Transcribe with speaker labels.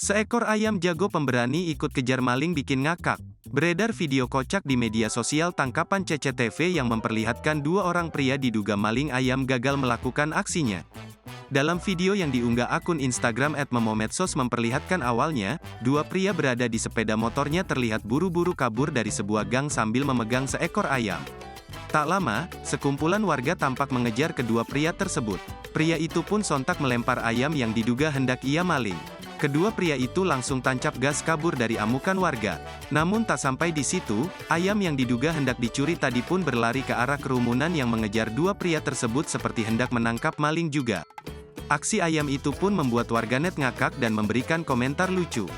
Speaker 1: Seekor ayam jago pemberani ikut kejar maling bikin ngakak. Beredar video kocak di media sosial tangkapan CCTV yang memperlihatkan dua orang pria diduga maling ayam gagal melakukan aksinya. Dalam video yang diunggah akun Instagram @memomedsos memperlihatkan awalnya, dua pria berada di sepeda motornya terlihat buru-buru kabur dari sebuah gang sambil memegang seekor ayam. Tak lama, sekumpulan warga tampak mengejar kedua pria tersebut. Pria itu pun sontak melempar ayam yang diduga hendak ia maling. Kedua pria itu langsung tancap gas kabur dari amukan warga. Namun tak sampai di situ, ayam yang diduga hendak dicuri tadi pun berlari ke arah kerumunan yang mengejar dua pria tersebut seperti hendak menangkap maling juga. Aksi ayam itu pun membuat warganet ngakak dan memberikan komentar lucu.